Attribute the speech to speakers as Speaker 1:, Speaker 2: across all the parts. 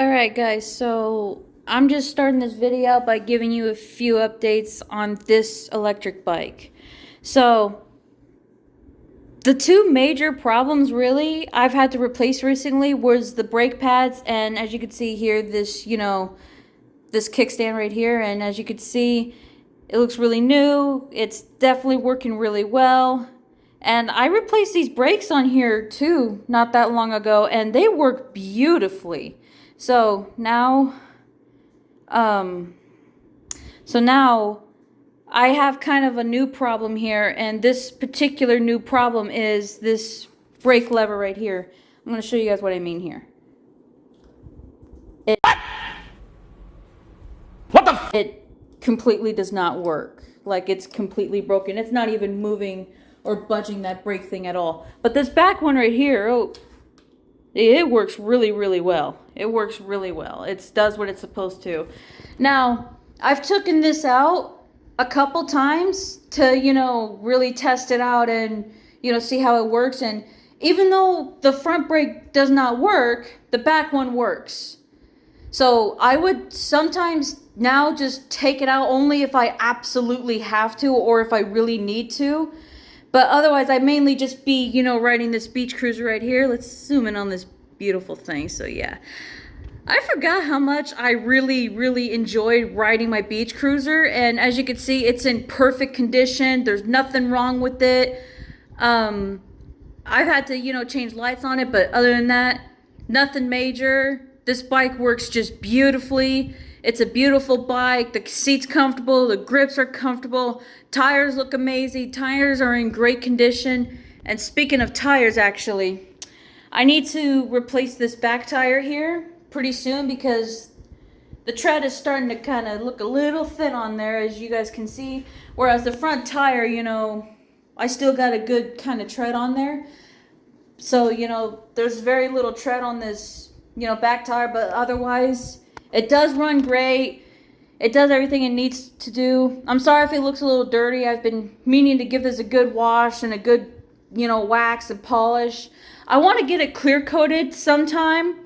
Speaker 1: Alright guys, so I'm just starting this video out by giving you a few updates on this electric bike. So, the two major problems really I've had to replace recently was the brake pads, and as you can see here, this kickstand right here, and as you can see, it looks really new. It's definitely working really well. And I replaced these brakes on here too not that long ago, and they work beautifully. So now, um, now I have kind of a new problem here, and this particular new problem is this brake lever right here. I'm going to show you guys what I mean here. It completely does not work. Like, it's completely broken. It's not even moving or budging that brake thing at all. But this back one right here, oh, it works really, really well. It works really well. It does what it's supposed to. Now, I've taken this out a couple times to, really test it out and, see how it works. And even though the front brake does not work, the back one works. So I would sometimes now just take it out only if I absolutely have to or if I really need to. But otherwise, I mainly just be, riding this beach cruiser right here. Let's zoom in on this beautiful thing. So yeah, I forgot how much I really, really enjoyed riding my beach cruiser. And as you can see, it's in perfect condition. There's nothing wrong with it. I've had to, change lights on it, but other than that, nothing major. This bike works just beautifully. It's a beautiful bike. The seat's comfortable. The grips are comfortable. Tires look amazing. Tires are in great condition. And speaking of tires, actually, I need to replace this back tire here pretty soon because the tread is starting to kind of look a little thin on there, as you guys can see. Whereas the front tire, I still got a good kind of tread on there. So, there's very little tread on this, back tire, but otherwise, it does run great. It does everything it needs to do. I'm sorry if it looks a little dirty. I've been meaning to give this a good wash and a good, wax and polish. I want to get it clear coated sometime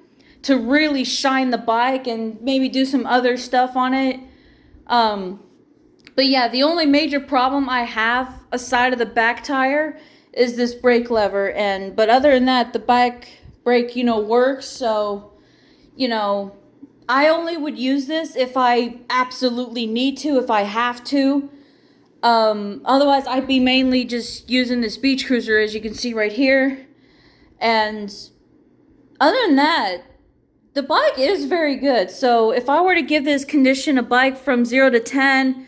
Speaker 1: to really shine the bike and maybe do some other stuff on it. But yeah, the only major problem I have aside of the back tire is this brake lever, but other than that, the back brake, works. So, I only would use this if I absolutely need to, if I have to. Otherwise, I'd be mainly just using this beach cruiser, as you can see right here. And other than that, the bike is very good. So if I were to give this condition a bike from 0 to 10,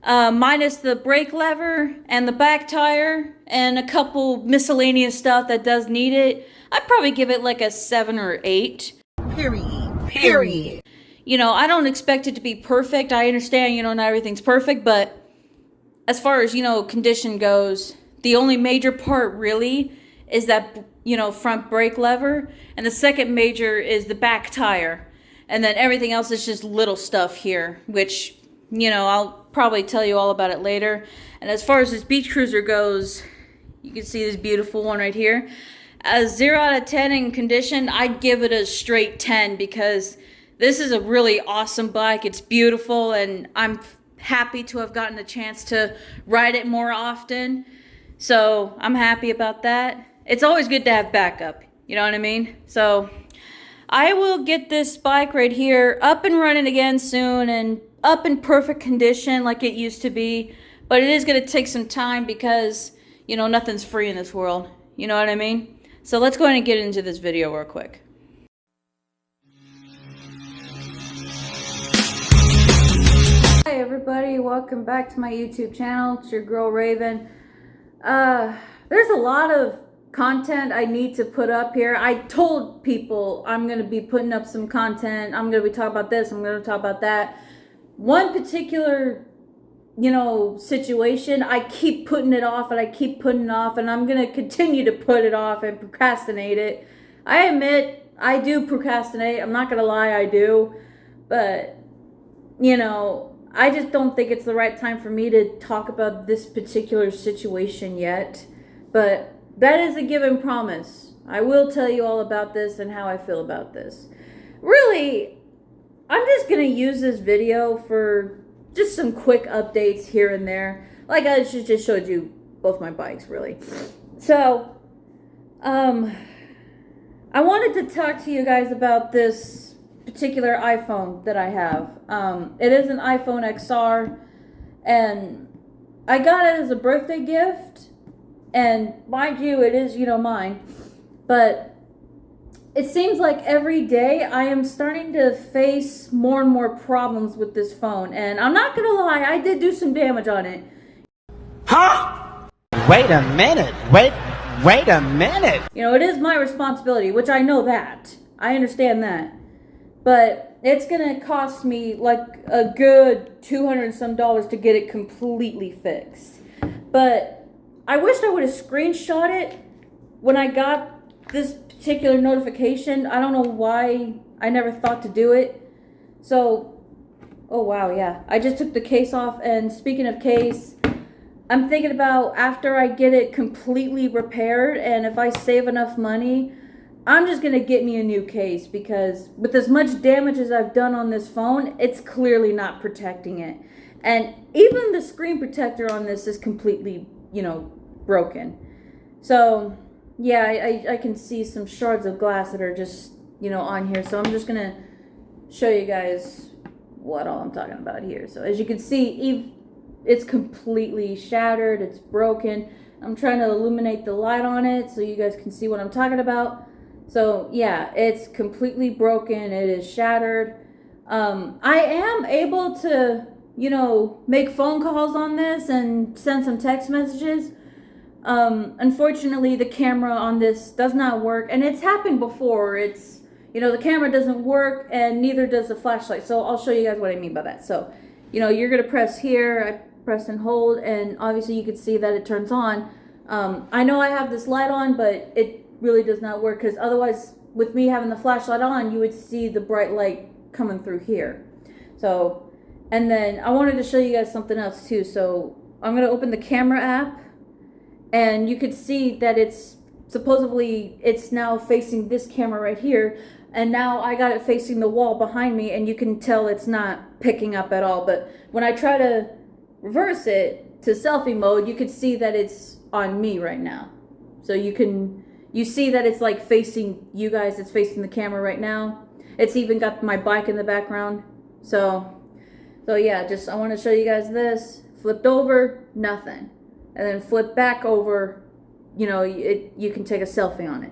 Speaker 1: minus the brake lever and the back tire and a couple miscellaneous stuff that does need it, I'd probably give it like a 7 or 8. Period. I don't expect it to be perfect. I understand, not everything's perfect, but as far as, condition goes, the only major part really is that, front brake lever, and the second major is the back tire. And then everything else is just little stuff here, which, I'll probably tell you all about it later. And as far as this beach cruiser goes, you can see this beautiful one right here. As 0 out of 10 in condition, I'd give it a straight 10 because this is a really awesome bike. It's beautiful, and I'm happy to have gotten a chance to ride it more often. So I'm happy about that. It's always good to have backup, you know what I mean? So I will get this bike right here up and running again soon and up in perfect condition like it used to be. But it is going to take some time because, nothing's free in this world. You know what I mean? So let's go ahead and get into this video real quick. Hi everybody, welcome back to my YouTube channel. It's your girl Raven. There's a lot of content I need to put up here. I told people I'm going to be putting up some content. I'm going to be talking about this, I'm going to talk about that. One particular situation, I keep putting it off and I keep putting it off, and I'm going to continue to put it off and procrastinate it. I admit I do procrastinate. I'm not going to lie, I do. But, I just don't think it's the right time for me to talk about this particular situation yet. But that is a given promise. I will tell you all about this and how I feel about this. really, I'm just gonna use this video for just some quick updates here and there. Like I just showed you both my bikes, really. So, I wanted to talk to you guys about this particular iPhone that I have. It is an iPhone XR, and I got it as a birthday gift. And mind you, it is, mine. But it seems like every day I am starting to face more and more problems with this phone. And I'm not going to lie, I did do some damage on it.
Speaker 2: Huh? Wait a minute. Wait a minute.
Speaker 1: It is my responsibility, which I know that. I understand that. But it's going to cost me like a good $200 and some to get it completely fixed. But I wished I would have screenshot it when I got this particular notification. I don't know why I never thought to do it. So, oh wow, yeah. I just took the case off, and speaking of case, I'm thinking about after I get it completely repaired, and if I save enough money, I'm just going to get me a new case, because with as much damage as I've done on this phone, it's clearly not protecting it. And even the screen protector on this is completely, broken. So, yeah, I can see some shards of glass that are just, on here. So I'm just going to show you guys what all I'm talking about here. So as you can see, it's completely shattered. It's broken. I'm trying to illuminate the light on it so you guys can see what I'm talking about. So yeah, it's completely broken. It is shattered. I am able to, make phone calls on this and send some text messages. Unfortunately, the camera on this does not work, and it's happened before. It's, the camera doesn't work, and neither does the flashlight. So I'll show you guys what I mean by that. So, you're going to press here. I press and hold, and obviously you can see that it turns on. I know I have this light on, but it really does not work, because otherwise, with me having the flashlight on, you would see the bright light coming through here. So, and then I wanted to show you guys something else too. So I'm going to open the camera app, and you could see that it's now facing this camera right here. And now I got it facing the wall behind me, and you can tell it's not picking up at all. But when I try to reverse it to selfie mode, you could see that it's on me right now. So you see that it's like facing you guys. It's facing the camera right now. It's even got my bike in the background. So yeah, I want to show you guys this. Flipped over, nothing. And then flip back over, you can take a selfie on it.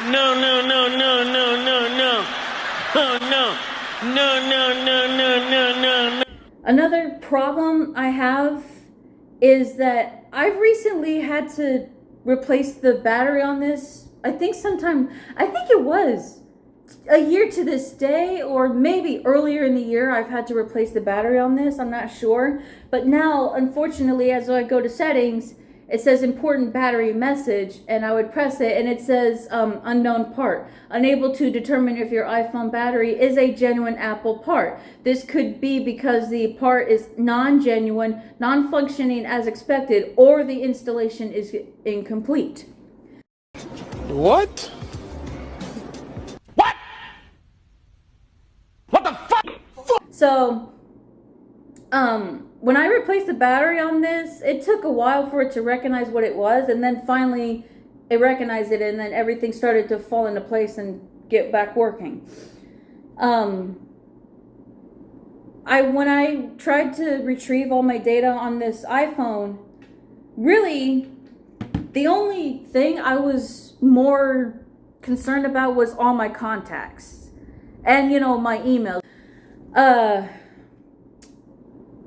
Speaker 2: No. Oh, no.
Speaker 1: Another problem I have is that I've recently had to replace the battery on this. I think it was a year to this day, or maybe earlier in the year, I've had to replace the battery on this. I'm not sure. But now, unfortunately, as I go to settings, it says important battery message, and I would press it, and it says unknown part. Unable to determine if your iPhone battery is a genuine Apple part. This could be because the part is non-genuine, non-functioning as expected, or the installation is incomplete.
Speaker 2: What? What the fuck?
Speaker 1: So, when I replaced the battery on this, it took a while for it to recognize what it was, and then finally it recognized it, and then everything started to fall into place and get back working. When I tried to retrieve all my data on this iPhone, really, the only thing I was more concerned about was all my contacts and, my emails.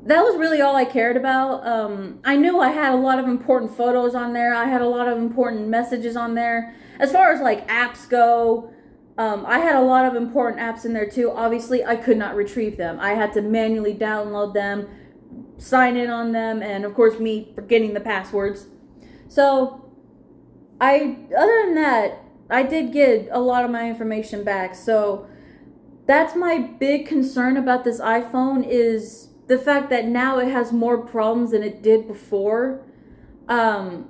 Speaker 1: That was really all I cared about. I knew I had a lot of important photos on there. I had a lot of important messages on there. As far as like apps go, I had a lot of important apps in there too. Obviously, I could not retrieve them. I had to manually download them, sign in on them, and of course me forgetting the passwords. So, other than that, I did get a lot of my information back. So, that's my big concern about this iPhone, is the fact that now it has more problems than it did before. I'm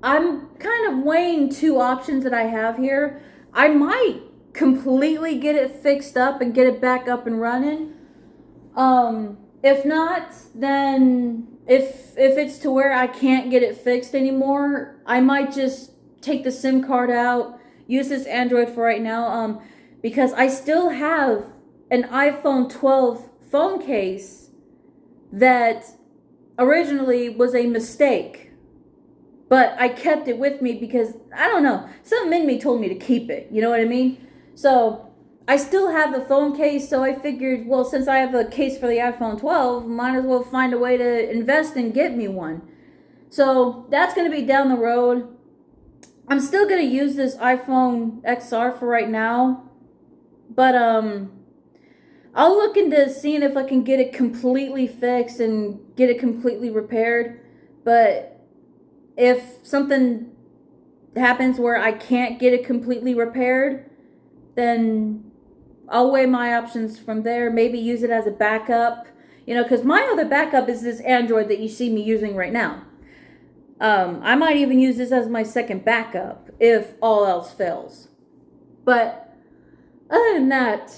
Speaker 1: kind of weighing two options that I have here. I might completely get it fixed up and get it back up and running. If not, then if it's to where I can't get it fixed anymore, I might just take the SIM card out, use this Android for right now, because I still have an iPhone 12 phone case that originally was a mistake, but I kept it with me because, I don't know, something in me told me to keep it, you know what I mean? So I still have the phone case, so I figured, well, since I have a case for the iPhone 12, might as well find a way to invest and get me one. So that's going to be down the road. I'm still going to use this iPhone XR for right now, but I'll look into seeing if I can get it completely fixed and get it completely repaired. But if something happens where I can't get it completely repaired, then I'll weigh my options from there. Maybe use it as a backup, you know, because my other backup is this Android that you see me using right now. I might even use this as my second backup if all else fails. But other than that,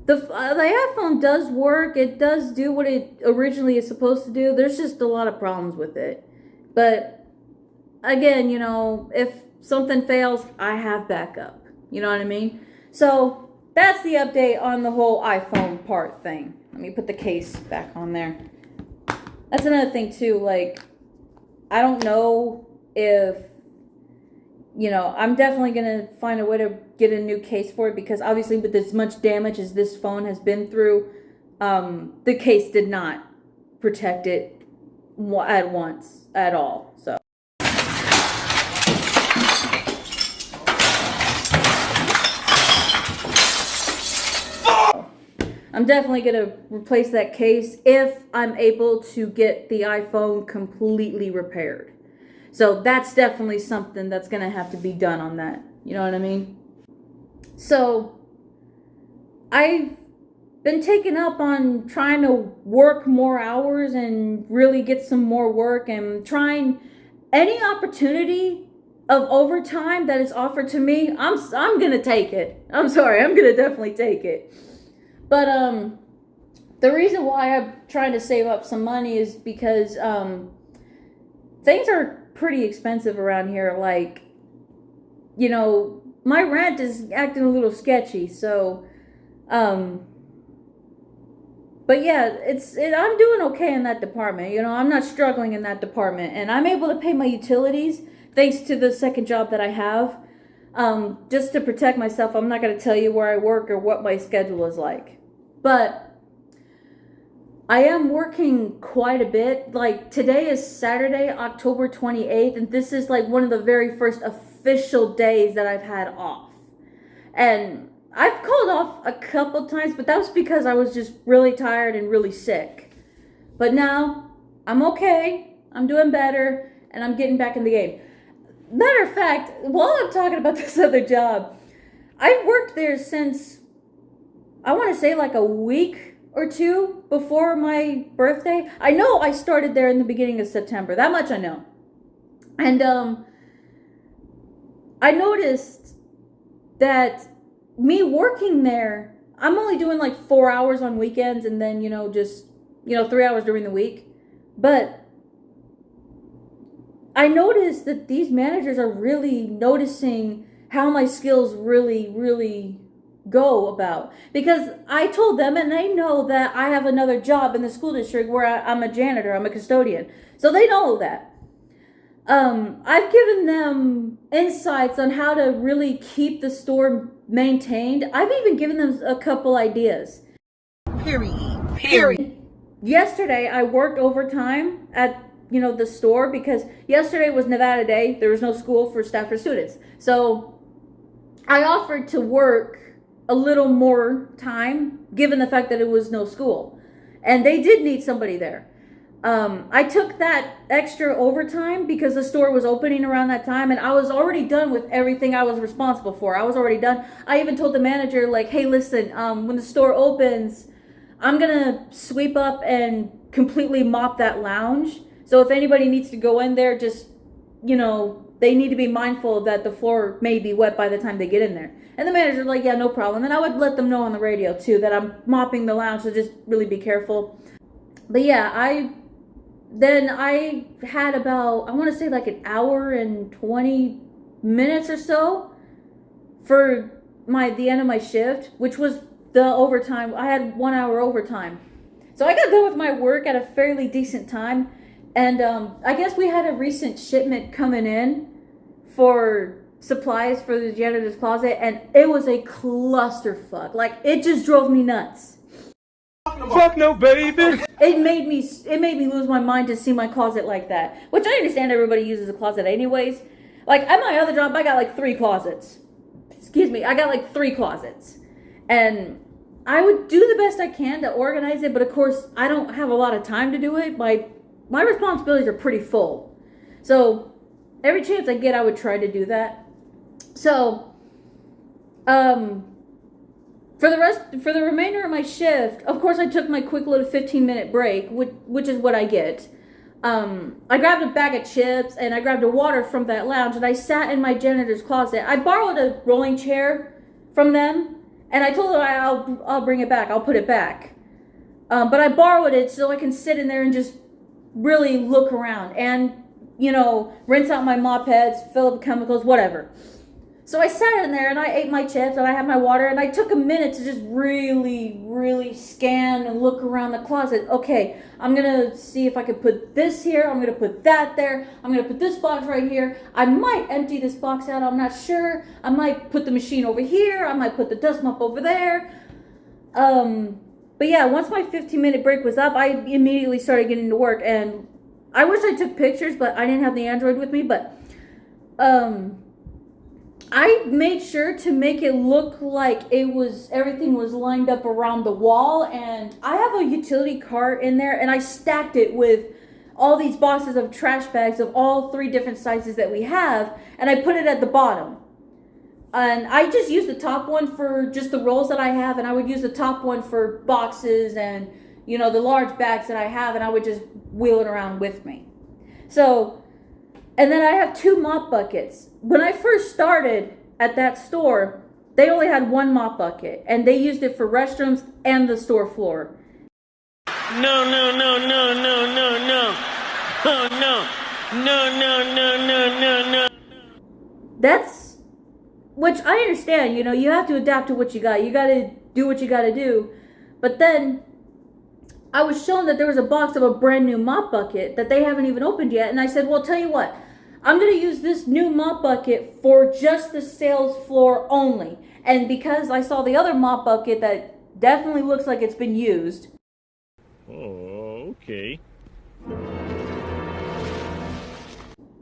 Speaker 1: the iPhone does work. It does do what it originally is supposed to do. There's just a lot of problems with it. But again, you know, if something fails, I have backup. You know what I mean? So that's the update on the whole iPhone part thing. Let me put the case back on there. That's another thing too. Like, I don't know if, you know, I'm definitely going to find a way to get a new case for it, because obviously with as much damage as this phone has been through, the case did not protect it at once at all. So I'm definitely going to replace that case if I'm able to get the iPhone completely repaired. So that's definitely something that's going to have to be done on that. You know what I mean? So I've been taken up on trying to work more hours and really get some more work, and trying any opportunity of overtime that is offered to me. I'm going to take it. I'm sorry. I'm going to definitely take it. But the reason why I'm trying to save up some money is because things are pretty expensive around here. Like, you know, my rent is acting a little sketchy. So, but yeah, I'm doing okay in that department. You know, I'm not struggling in that department, and I'm able to pay my utilities thanks to the second job that I have. Just to protect myself, I'm not going to tell you where I work or what my schedule is like. But I am working quite a bit. Like, today is Saturday, October 28th, and this is like one of the very first official days that I've had off. And I've called off a couple times, but that was because I was just really tired and really sick. But now I'm okay. I'm doing better, and I'm getting back in the game. Matter of fact, while I'm talking about this other job, I've worked there since, I want to say, like a week or two before my birthday. I know I started there in the beginning of September. That much I know. And I noticed that me working there, I'm only doing like 4 hours on weekends, and then, you know, just, you know, 3 hours during the week. But I noticed that these managers are really noticing how my skills really go about. Because I told them, and they know that I have another job in the school district where I'm a janitor, I'm a custodian. So they know that. I've given them insights on how to really keep the store maintained. I've even given them a couple ideas. Period. Yesterday, I worked overtime at, you know, the store, because yesterday was Nevada Day. There was no school for staff or students. So I offered to work a little more time, given the fact that it was no school. And they did need somebody there. I took that extra overtime because the store was opening around that time, and I was already done with everything I was responsible for. I was already done. I even told the manager, like, hey, listen, when the store opens, I'm gonna sweep up and completely mop that lounge. So if anybody needs to go in there, just, you know, they need to be mindful that the floor may be wet by the time they get in there. And the manager's like, yeah, no problem. And I would let them know on the radio too that I'm mopping the lounge, so just really be careful. But yeah, I had about, I want to say like an hour and 20 minutes or so for the end of my shift, which was the overtime. I had 1 hour overtime. So I got done with my work at a fairly decent time. And I guess we had a recent shipment coming in for supplies for the janitor's closet, and it was a clusterfuck. Like, it just drove me nuts.
Speaker 2: Fuck no, baby.
Speaker 1: It made me lose my mind to see my closet like that. Which I understand everybody uses a closet anyways. Like, at my other job, I got like 3 closets. Excuse me, I got like 3 closets. And I would do the best I can to organize it, but of course, I don't have a lot of time to do it. My responsibilities are pretty full. So, every chance I get, I would try to do that. So, for the remainder of my shift, of course, I took my quick little 15-minute break, which is what I get. I grabbed a bag of chips and I grabbed a water from that lounge, and I sat in my janitor's closet. I borrowed a rolling chair from them, and I told them I'll bring it back. I'll put it back. But I borrowed it so I can sit in there and just really look around and, rinse out my mop heads, fill up chemicals, whatever. So I sat in there and I ate my chips and I had my water, and I took a minute to just really, really scan and look around the closet. Okay, I'm going to see if I could put this here. I'm going to put that there. I'm going to put this box right here. I might empty this box out. I'm not sure. I might put the machine over here. I might put the dust mop over there. But yeah, once my 15-minute break was up, I immediately started getting to work. And I wish I took pictures, but I didn't have the Android with me. But I made sure to make it look like everything was lined up around the wall, and I have a utility cart in there, and I stacked it with all these boxes of trash bags of all 3 different sizes that we have, and I put it at the bottom. And I just use the top one for just the rolls that I have, and I would use the top one for boxes and, the large bags that I have, and I would just wheel it around with me. So, and then I have 2 mop buckets. When I first started at that store, they only had 1 mop bucket, and they used it for restrooms and the store floor.
Speaker 2: No, no, no, no, no, no, no. Oh, no. No, no, no, no, no, no.
Speaker 1: That's, which I understand, you have to adapt to what you got. You got to do what you got to do. But then I was shown that there was a box of a brand new mop bucket that they haven't even opened yet. And I said, well, tell you what. I'm going to use this new mop bucket for just the sales floor only. And because I saw the other mop bucket that definitely looks like it's been used.
Speaker 2: Oh, okay.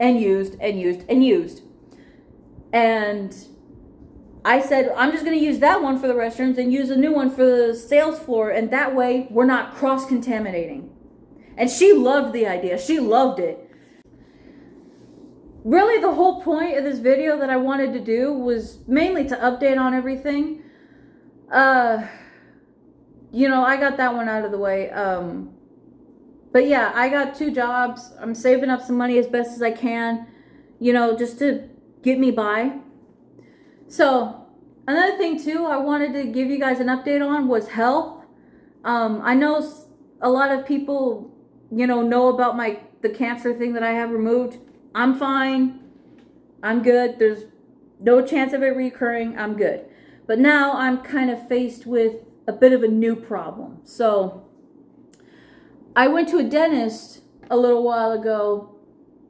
Speaker 1: And used. And I said, I'm just going to use that one for the restrooms and use a new one for the sales floor. And that way we're not cross-contaminating. And she loved the idea. She loved it. Really, the whole point of this video that I wanted to do was mainly to update on everything. I got that one out of the way. But yeah, I got 2 jobs. I'm saving up some money as best as I can, just to get me by. So, another thing too I wanted to give you guys an update on was health. I know a lot of people, know about the cancer thing that I have removed. I'm fine. I'm good. There's no chance of it recurring. I'm good. But now I'm kind of faced with a bit of a new problem. So I went to a dentist a little while ago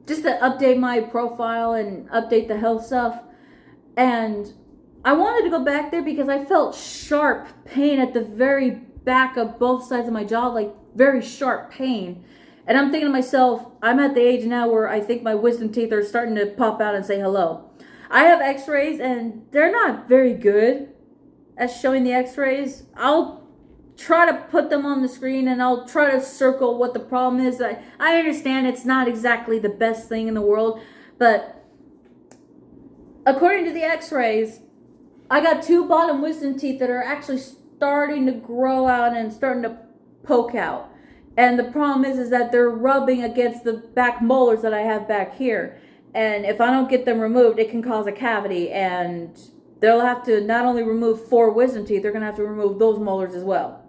Speaker 1: just to update my profile and update the health stuff. And I wanted to go back there because I felt sharp pain at the very back of both sides of my jaw, like very sharp pain. And I'm thinking to myself, I'm at the age now where I think my wisdom teeth are starting to pop out and say hello. I have x-rays and they're not very good at showing the x-rays. I'll try to put them on the screen and I'll try to circle what the problem is. I understand it's not exactly the best thing in the world, but according to the x-rays, I got 2 bottom wisdom teeth that are actually starting to grow out and starting to poke out. And the problem is that they're rubbing against the back molars that I have back here. And if I don't get them removed, it can cause a cavity, and they'll have to not only remove 4 wisdom teeth, they're going to have to remove those molars as well.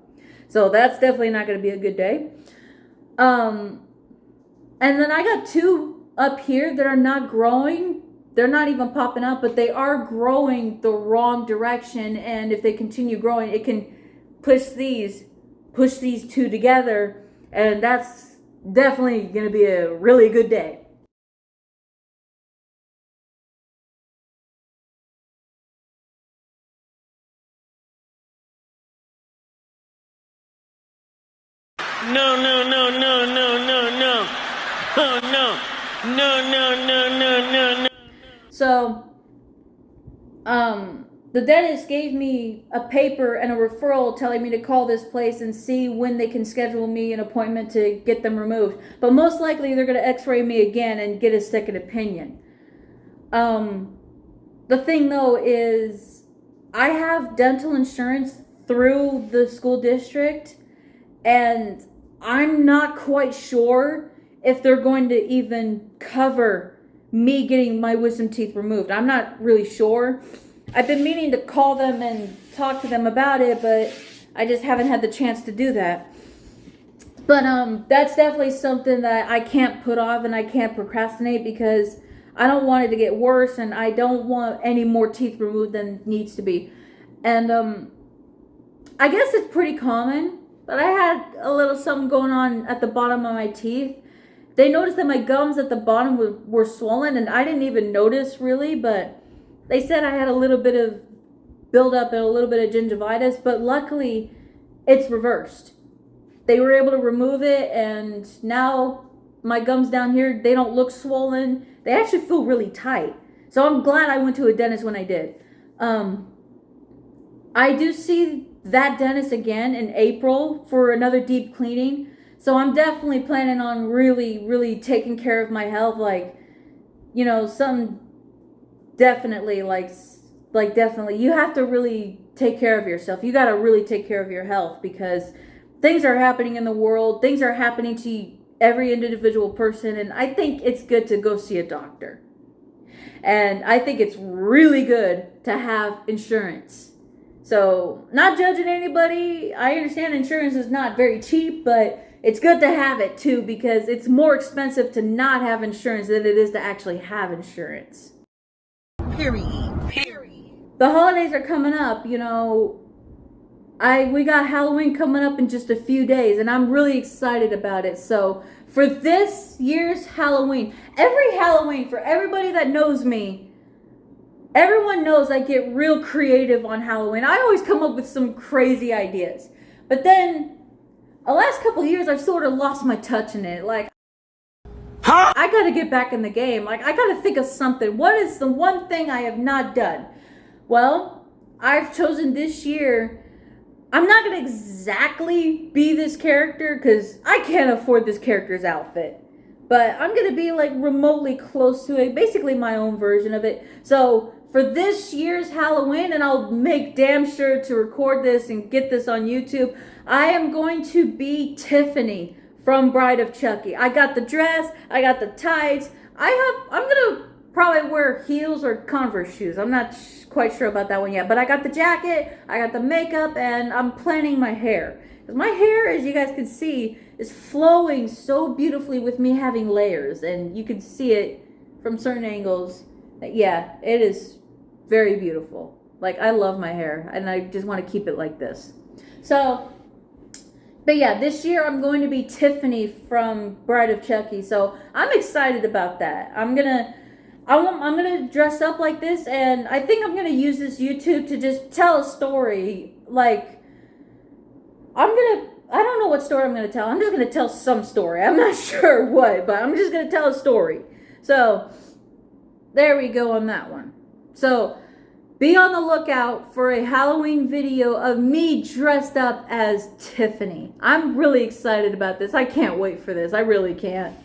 Speaker 1: So that's definitely not going to be a good day. And then I got 2 up here that are not growing. They're not even popping up, but they are growing the wrong direction. And if they continue growing, it can push these 2 together. And that's definitely going to be a really good day.
Speaker 2: No, no, no, no, no, no, no. Oh, no. No, no, no, no, no, no.
Speaker 1: So, the dentist gave me a paper and a referral telling me to call this place and see when they can schedule me an appointment to get them removed. But most likely they're going to x-ray me again and get a second opinion. The thing though is I have dental insurance through the school district, and I'm not quite sure if they're going to even cover me getting my wisdom teeth removed. I'm not really sure. I've been meaning to call them and talk to them about it, but I just haven't had the chance to do that. But that's definitely something that I can't put off and I can't procrastinate, because I don't want it to get worse, and I don't want any more teeth removed than needs to be. And I guess it's pretty common, but I had a little something going on at the bottom of my teeth. They noticed that my gums at the bottom were swollen, and I didn't even notice really, but they said I had a little bit of buildup and a little bit of gingivitis, but luckily it's reversed. They were able to remove it, and now my gums down here, they don't look swollen. They actually feel really tight. So I'm glad I went to a dentist when I did. I do see that dentist again in April for another deep cleaning. So I'm definitely planning on really taking care of my health. Like, you know, some definitely definitely you have to really take care of yourself. You got to really take care of your health, because things are happening in the world. Things are happening to every individual person. And I think it's good to go see a doctor. And I think it's really good to have insurance. So, not judging anybody, I understand insurance is not very cheap, but it's good to have it too, because it's more expensive to not have insurance than it is to actually have insurance.
Speaker 3: Period.
Speaker 1: The holidays are coming up, you know. We got Halloween coming up in just a few days, and I'm really excited about it. So, for this year's Halloween, every Halloween, for everybody that knows me, everyone knows I get real creative on Halloween. I always come up with some crazy ideas. But then, the last couple of years, I've sort of lost my touch in it. Like, I gotta get back in the game. Like, I gotta think of something. What is the one thing I have not done? Well, I've chosen this year. I'm not gonna exactly be this character, because I can't afford this character's outfit. But I'm gonna be like remotely close to it, basically my own version of it. So for this year's Halloween, and I'll make damn sure to record this and get this on YouTube, I am going to be Tiffany from Bride of Chucky. I got the dress, I got the tights. I'm gonna probably wear heels or Converse shoes. I'm not quite sure about that one yet, but I got the jacket, I got the makeup, and I'm planning my hair. Because my hair, as you guys can see, is flowing so beautifully with me having layers, and you can see it from certain angles. Yeah, it is very beautiful. Like, I love my hair, and I just want to keep it like this. So, but yeah, this year I'm going to be Tiffany from Bride of Chucky, so I'm excited about that. I'm gonna dress up like this, and I think I'm gonna use this YouTube to just tell a story. Like, I don't know what story I'm gonna tell. I'm just gonna tell some story. I'm not sure what, but I'm just gonna tell a story. So, there we go on that one. So, be on the lookout for a Halloween video of me dressed up as Tiffany. I'm really excited about this. I can't wait for this. I really can't.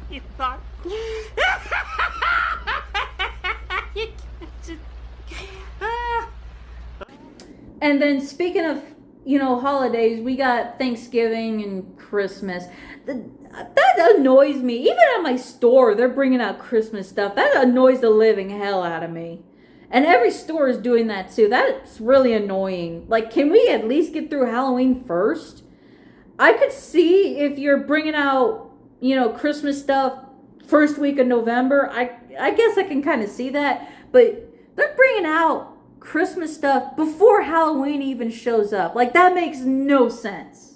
Speaker 2: You thought?
Speaker 1: And then speaking of holidays, we got Thanksgiving and Christmas. That annoys me. Even at my store, they're bringing out Christmas stuff. That annoys the living hell out of me. And every store is doing that too. That's really annoying. Like, can we at least get through Halloween first? I could see if you're bringing out, Christmas stuff first week of November. I guess I can kind of see that. But they're bringing out Christmas stuff before Halloween even shows up. Like, that makes no sense.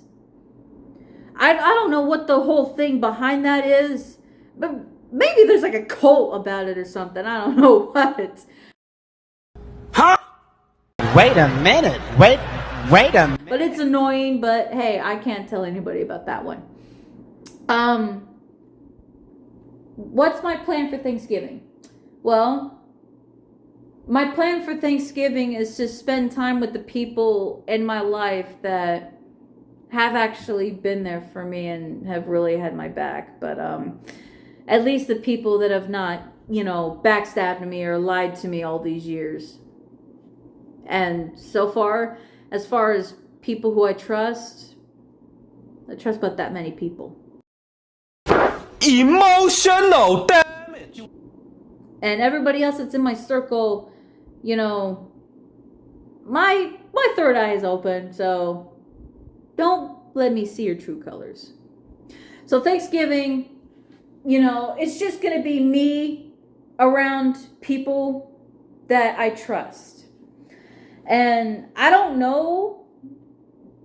Speaker 1: I don't know what the whole thing behind that is, but maybe there's like a cult about it or something. I don't know what.
Speaker 2: Huh?
Speaker 3: Wait a minute. Wait a minute.
Speaker 1: But it's annoying, but hey, I can't tell anybody about that one. What's my plan for Thanksgiving? Well, my plan for Thanksgiving is to spend time with the people in my life that have actually been there for me and have really had my back. But at least the people that have not, backstabbed me or lied to me all these years. And so far, as far as people who I trust about that many people.
Speaker 2: Emotional damage.
Speaker 1: And everybody else that's in my circle, my third eye is open, so don't let me see your true colors. So Thanksgiving, it's just going to be me around people that I trust. And I don't know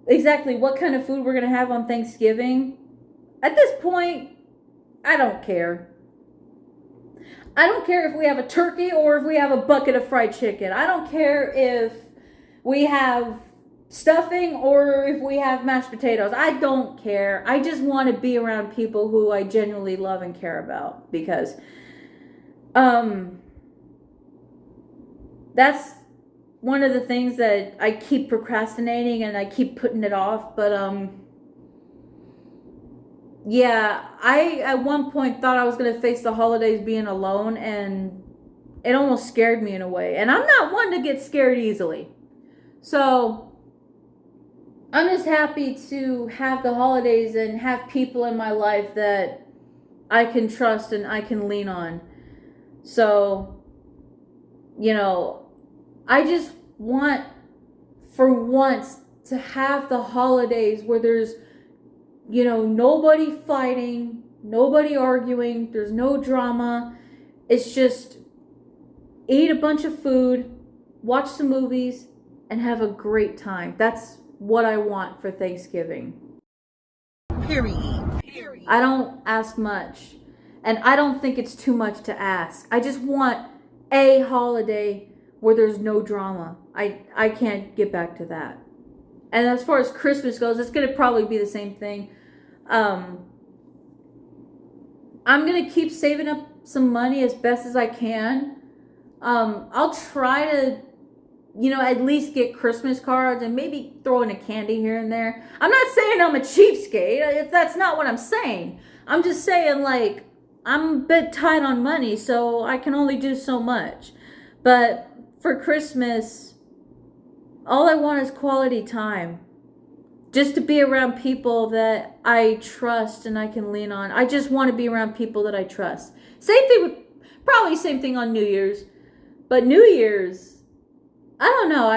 Speaker 1: exactly what kind of food we're going to have on Thanksgiving. At this point, I don't care. I don't care if we have a turkey or if we have a bucket of fried chicken. I don't care if we have stuffing or if we have mashed potatoes. I don't care. I just want to be around people who I genuinely love and care about, because that's one of the things that I keep procrastinating and I keep putting it off. But yeah, I at one point thought I was going to face the holidays being alone, and it almost scared me in a way. And I'm not one to get scared easily. So I'm just happy to have the holidays and have people in my life that I can trust and I can lean on. So, I just want for once to have the holidays where there's, nobody fighting, nobody arguing, there's no drama. It's just eat a bunch of food, watch some movies, and have a great time. That's what I want for Thanksgiving.
Speaker 3: Period.
Speaker 1: I don't ask much, and I don't think it's too much to ask. I just want a holiday where there's no drama. I can't get back to that. And as far as Christmas goes, it's going to probably be the same thing. I'm going to keep saving up some money as best as I can. I'll try to, at least get Christmas cards and maybe throw in a candy here and there. I'm not saying I'm a cheapskate. That's not what I'm saying. I'm just saying, like, I'm a bit tight on money, so I can only do so much. But for Christmas, all I want is quality time. Just to be around people that I trust and I can lean on. I just want to be around people that I trust. Probably same thing on New Year's. But New Year's, I don't know.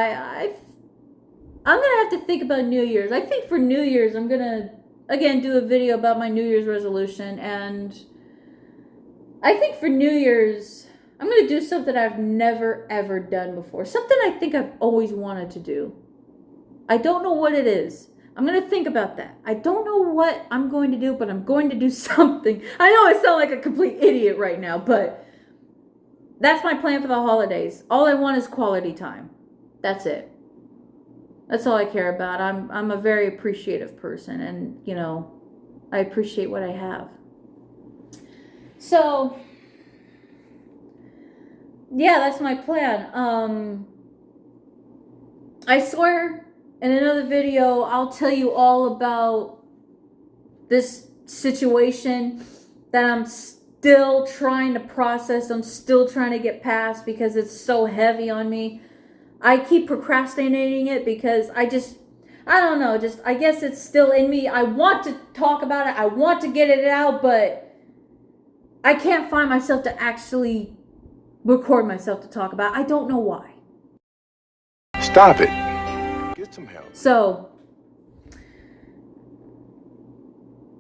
Speaker 1: I'm going to have to think about New Year's. I think for New Year's, I'm going to, again, do a video about my New Year's resolution. And I think for New Year's, I'm going to do something I've never, ever done before. Something I think I've always wanted to do. I don't know what it is. I'm going to think about that. I don't know what I'm going to do, but I'm going to do something. I know I sound like a complete idiot right now, but that's my plan for the holidays. All I want is quality time. That's it. That's all I care about. I'm a very appreciative person, and, I appreciate what I have. So, yeah, that's my plan. I swear in another video I'll tell you all about this situation that I'm still trying to process. I'm still trying to get past because it's so heavy on me. I keep procrastinating it because I I don't know, just, I guess it's still in me. I want to talk about it. I want to get it out, but I can't find myself to actually record myself to talk about it. I don't know why.
Speaker 4: Stop it. Get some help.
Speaker 1: So,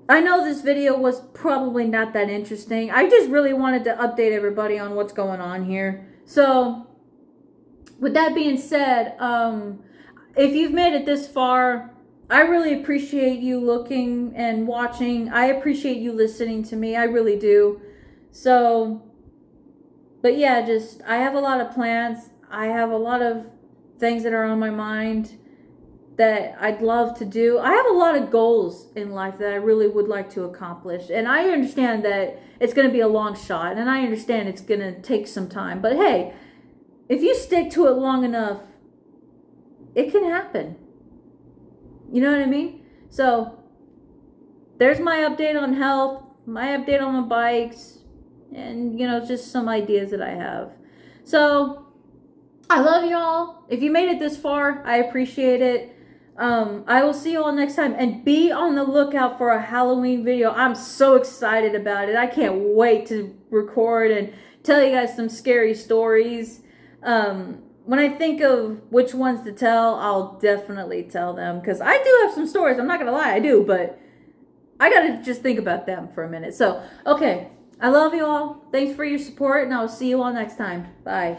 Speaker 1: I know this video was probably not that interesting. I just really wanted to update everybody on what's going on here. So, with that being said, if you've made it this far, I really appreciate you looking and watching. I appreciate you listening to me. I really do. So, but yeah, just, I have a lot of plans. I have a lot of things that are on my mind that I'd love to do. I have a lot of goals in life that I really would like to accomplish. And I understand that it's going to be a long shot. And I understand it's going to take some time. But hey, if you stick to it long enough, it can happen. You know what I mean? So, there's my update on health, my update on my bikes, and, you know, just some ideas that I have. So, I love y'all. If you made it this far, I appreciate it. I will see you all next time. And be on the lookout for a Halloween video. I'm so excited about it. I can't wait to record and tell you guys some scary stories. When I think of which ones to tell, I'll definitely tell them. Because I do have some stories. I'm not going to lie, I do. But I got to just think about them for a minute. So, okay. I love you all. Thanks for your support. And I will see you all next time. Bye.